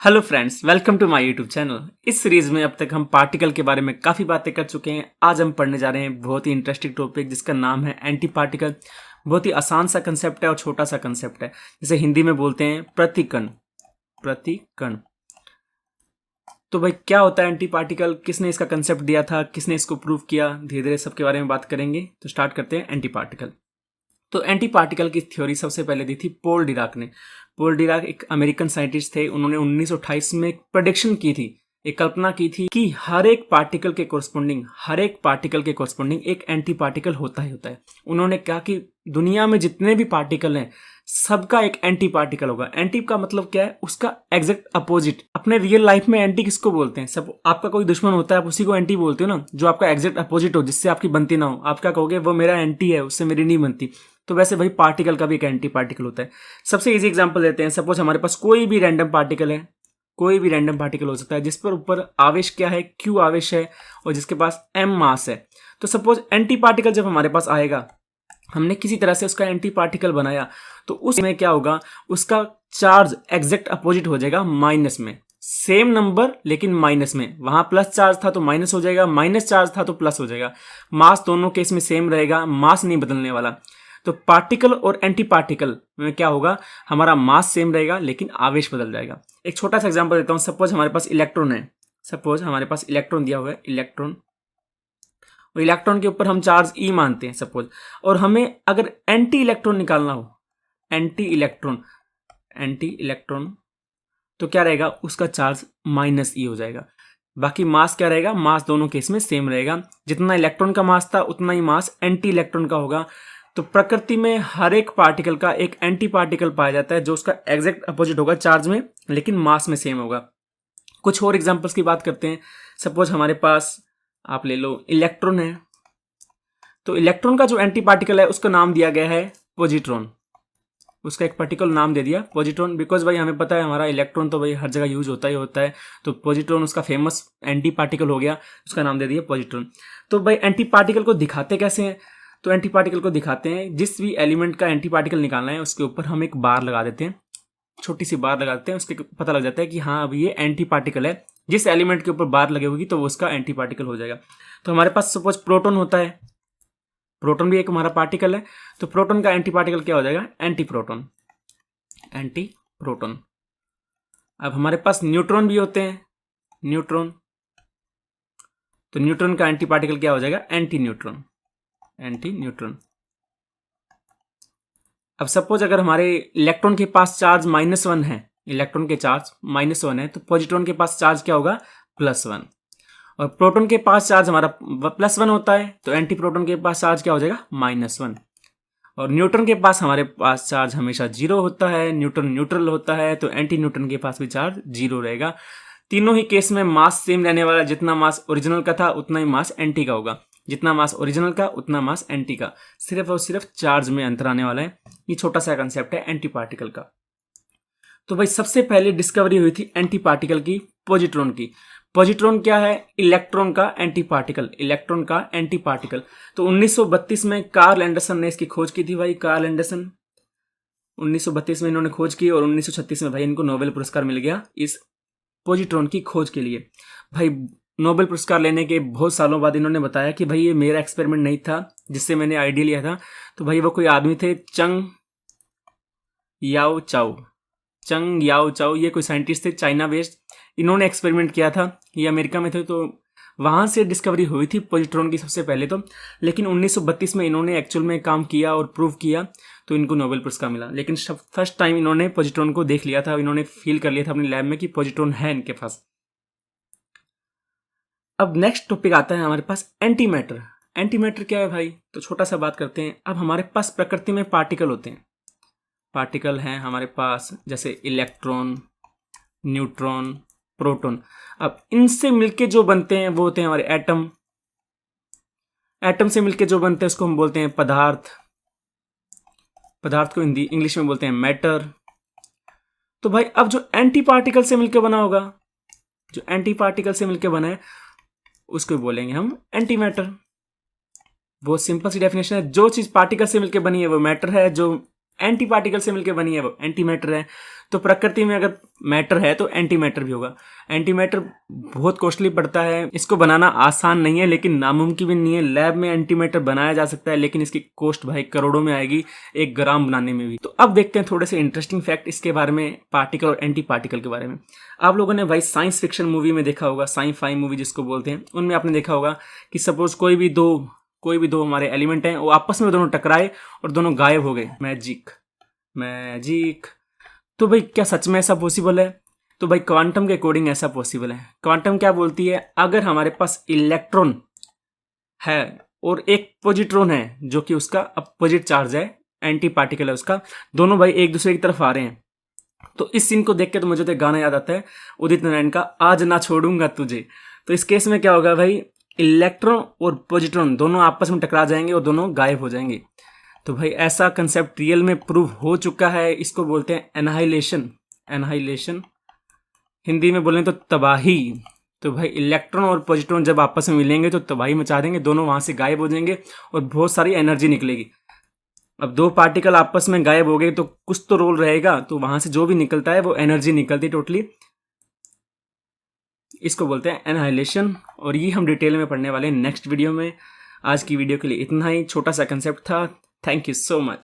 Hello friends, welcome to my YouTube channel. इस series में अब तक हम पार्टिकल के बारे में काफ़ी बातें कर चुके हैं। आज हम पढ़ने जा रहे हैं बहुत ही इंटरेस्टिंग टॉपिक जिसका नाम है एंटी पार्टिकल। बहुत ही आसान सा कंसेप्ट है और छोटा सा कंसेप्ट है, जिसे हिंदी में बोलते हैं प्रतिकण। प्रतिकण। तो भाई क्या होता है एंटी पार्टिकल, किसने इसका कंसेप्ट दिया था, किसने इसको प्रूव किया, धीरे धीरे सबके बारे में बात करेंगे। तो स्टार्ट करते हैं एंटी पार्टिकल। तो एंटी पार्टिकल की थ्योरी सबसे पहले दी थी पॉल डिराक ने। पॉल डिराक एक अमेरिकन साइंटिस्ट थे। उन्होंने 1928 में एक प्रेडिक्शन की थी, एक कल्पना की थी कि हर एक पार्टिकल के कोरस्पोंडिंग एक एंटी पार्टिकल होता ही होता है। उन्होंने कहा कि दुनिया में जितने भी पार्टिकल हैं सबका एक एंटी पार्टिकल होगा। एंटी का मतलब क्या है? उसका एग्जैक्ट अपोजिट। अपने रियल लाइफ में एंटी किसको बोलते हैं? सब आपका कोई दुश्मन होता है, आप उसी को एंटी बोलते हो ना, जो आपका एग्जैक्ट अपोजिट हो, जिससे आपकी बनती ना हो। आप क्या कहोगे? वो मेरा एंटी है, उससे मेरी नहीं बनती। तो वैसे भाई पार्टिकल का भी एक एंटी पार्टिकल होता है। सबसे इजी एग्जांपल देते हैं। सपोज हमारे पास कोई भी रैंडम पार्टिकल है, कोई भी रैंडम पार्टिकल हो सकता है जिस पर ऊपर आवेश क्या है? क्यू आवेश है, और जिसके पास एम मास है। तो सपोज एंटी पार्टिकल जब हमारे पास आएगा, हमने किसी तरह से उसका एंटी पार्टिकल बनाया, तो उसमें क्या होगा? उसका चार्ज एग्जैक्ट अपोजिट हो जाएगा, माइनस में। सेम नंबर लेकिन माइनस में। वहां प्लस चार्ज था तो माइनस हो जाएगा, माइनस चार्ज था तो प्लस हो जाएगा। मास दोनों केस में सेम रहेगा, मास नहीं बदलने वाला। तो पार्टिकल और एंटी पार्टिकल में क्या होगा? हमारा मास सेम रहेगा लेकिन आवेश बदल जाएगा। एक छोटा सा एग्जांपल देता हूं। सपोज हमारे पास इलेक्ट्रॉन है, सपोज हमारे पास इलेक्ट्रॉन दिया हुआ है, इलेक्ट्रॉन, और इलेक्ट्रॉन के ऊपर हम चार्ज ई मानते हैं सपोज। और हमें अगर एंटी इलेक्ट्रॉन निकालना हो, एंटी इलेक्ट्रॉन, तो क्या रहेगा? उसका चार्ज माइनस ई हो जाएगा। बाकी मास क्या रहेगा? मास दोनों केस में सेम रहेगा। जितना इलेक्ट्रॉन का मास था उतना ही मास एंटी इलेक्ट्रॉन का होगा। तो प्रकृति में हर एक पार्टिकल का एक एंटी पार्टिकल पाया जाता है, जो उसका एग्जैक्ट अपोजिट होगा चार्ज में, लेकिन मास में सेम होगा। कुछ और एग्जांपल्स की बात करते हैं। सपोज हमारे पास आप ले लो इलेक्ट्रॉन है, तो इलेक्ट्रॉन का जो एंटी पार्टिकल है उसका नाम दिया गया है पॉजिट्रॉन। उसका एक पर्टिकुलर नाम दे दिया पॉजिट्रॉन, बिकॉज भाई हमें पता है हमारा इलेक्ट्रॉन तो भाई हर जगह यूज होता ही होता है। तो पॉजिट्रॉन उसका फेमस एंटी पार्टिकल हो गया, उसका नाम दे दिया पॉजिट्रॉन। तो भाई एंटी पार्टिकल को दिखाते कैसे हैं? तो एंटी पार्टिकल को दिखाते हैं, जिस भी एलिमेंट का एंटी पार्टिकल निकालना है उसके ऊपर हम एक बार लगा देते हैं, छोटी सी बार लगा देते हैं। उसके पता लग जाता है कि हाँ अभी ये एंटी पार्टिकल है। जिस एलिमेंट के ऊपर बार लगे होगी तो वो उसका एंटी पार्टिकल हो जाएगा। तो हमारे पास सपोज प्रोटॉन होता है, प्रोटॉन भी एक हमारा पार्टिकल है। तो प्रोटॉन का एंटी पार्टिकल क्या हो जाएगा? Anti proton, anti proton. अब हमारे पास न्यूट्रॉन भी होते हैं, न्यूट्रॉन। तो न्यूट्रॉन का एंटी पार्टिकल क्या हो जाएगा? Anti neutron, anti neutron. अब सपोज अगर हमारे इलेक्ट्रॉन के पास चार्ज -1 है, इलेक्ट्रॉन के चार्ज -1 है, तो पॉजिट्रॉन के पास चार्ज क्या होगा? +1। और प्रोटॉन के पास चार्ज हमारा +1 होता है, तो एंटी प्रोटॉन के पास चार्ज क्या हो जाएगा? -1। और न्यूट्रॉन के पास हमारे पास चार्ज हमेशा 0 होता है, न्यूट्रॉन न्यूट्रल होता है, तो एंटी न्यूट्रॉन के पास भी चार्ज 0 रहेगा। तीनों ही केस में मास सेम रहने वाला। जितना मास ओरिजिनल का था उतना ही मास एंटी का होगा, जितना मास ओरिजिनल का उतना मास एंटी का। सिर्फ और सिर्फ चार्ज में अंतर आने वाला है। ये छोटा सा कंसेप्ट है एंटी पार्टिकल का। तो भाई सबसे पहले डिस्कवरी हुई थी एंटी पार्टिकल की पॉजिट्रॉन की। पॉजिट्रॉन क्या है? इलेक्ट्रॉन का एंटी पार्टिकल, इलेक्ट्रॉन का एंटी पार्टिकल। तो 1932 में कार्ल एंडरसन ने इसकी खोज की थी भाई। कार्ल एंडरसन 1932 में इन्होंने खोज की, और 1936 में भाई इनको नोबेल पुरस्कार मिल गया इस पॉजिट्रॉन की खोज के लिए। भाई नोबेल पुरस्कार लेने के बहुत सालों बाद इन्होंने बताया कि भाई ये मेरा एक्सपेरिमेंट नहीं था जिससे मैंने आइडिया लिया था। तो भाई वो कोई आदमी थे, चंग याओ चाओ। चंग याओ चाओ ये कोई साइंटिस्ट थे, चाइना बेस्ड। इन्होंने एक्सपेरिमेंट किया था, ये अमेरिका में थे, तो वहां से डिस्कवरी हुई थी पॉजिट्रॉन की सबसे पहले तो। लेकिन 1932 में इन्होंने एक्चुअल में काम किया और प्रूव किया, तो इनको नोबेल पुरस्कार मिला। लेकिन फर्स्ट टाइम इन्होंने पॉजिट्रॉन को देख लिया था, इन्होंने फील कर लिया था अपनी लैब में कि पॉजिट्रॉन है इनके पास। अब नेक्स्ट टॉपिक आता है हमारे पास एंटी मैटर। एंटी मैटर क्या है भाई? तो छोटा सा बात करते हैं। अब हमारे पास प्रकृति में पार्टिकल होते हैं, पार्टिकल हैं हमारे पास, जैसे इलेक्ट्रॉन, न्यूट्रॉन, प्रोटॉन। अब इनसे मिलके जो बनते हैं वो होते हैं हमारे एटम। एटम से मिलके जो बनते हैं उसको हम बोलते हैं पदार्थ। पदार्थ को हिंदी इंग्लिश में बोलते हैं मैटर। तो भाई अब जो एंटी पार्टिकल से मिलके बना होगा, जो एंटी पार्टिकल से मिलके बना है उसको बोलेंगे हम एंटी मैटर। बहुत सिंपल सी डेफिनेशन है। जो चीज पार्टिकल से मिलके बनी है वो मैटर है, जो एंटी पार्टिकल से मिलकर बनी है वो एंटी मैटर है। तो प्रकृति में अगर मैटर है तो एंटी मैटर भी होगा। एंटी मैटर बहुत कॉस्टली पड़ता है, इसको बनाना आसान नहीं है लेकिन नामुमकिन भी नहीं है। लैब में एंटी मैटर बनाया जा सकता है लेकिन इसकी कॉस्ट भाई करोड़ों में आएगी 1 ग्राम बनाने में भी। तो अब देखते हैं थोड़े से इंटरेस्टिंग फैक्ट इसके बारे में, पार्टिकल और एंटी पार्टिकल के बारे में। आप लोगों ने भाई साइंस फिक्शन मूवी में देखा होगा, साई-फाई मूवी जिसको बोलते हैं, उनमें आपने देखा होगा कि सपोज कोई भी दो हमारे एलिमेंट हैं, वो आपस में दोनों टकराए और दोनों गायब हो गए। मैजिक। तो भाई क्या सच में ऐसा पॉसिबल है? तो भाई क्वांटम के अकॉर्डिंग ऐसा पॉसिबल है। क्वांटम क्या बोलती है, अगर हमारे पास इलेक्ट्रॉन है और एक पॉजिट्रॉन है जो कि उसका अपोजिट चार्ज है, एंटी पार्टिकल है उसका, दोनों भाई एक दूसरे की तरफ आ रहे हैं। तो इस सीन को देख के तो मुझे तो गाना याद आता है उदित नारायण का, आज ना छोड़ूंगा तुझे। तो इस केस में क्या होगा भाई, इलेक्ट्रॉन और पॉजिट्रॉन दोनों आपस में टकरा जाएंगे और दोनों गायब हो जाएंगे। तो भाई ऐसा कंसेप्ट रियल में प्रूव हो चुका है। इसको बोलते हैं एनाहिलेशन, हिंदी में बोलें तो तबाही। तो भाई इलेक्ट्रॉन और पॉजिट्रॉन जब आपस में मिलेंगे तो तबाही मचा देंगे, दोनों वहां से गायब हो जाएंगे और बहुत सारी एनर्जी निकलेगी। अब 2 पार्टिकल आपस में गायब हो गए तो कुछ तो रोल रहेगा, तो वहां से जो भी निकलता है वो एनर्जी निकलती टोटली। इसको बोलते हैं एनाहिलेशन, और ये हम डिटेल में पढ़ने वाले हैं नेक्स्ट वीडियो में। आज की वीडियो के लिए इतना ही, छोटा सा कंसेप्ट था। Thank you so much.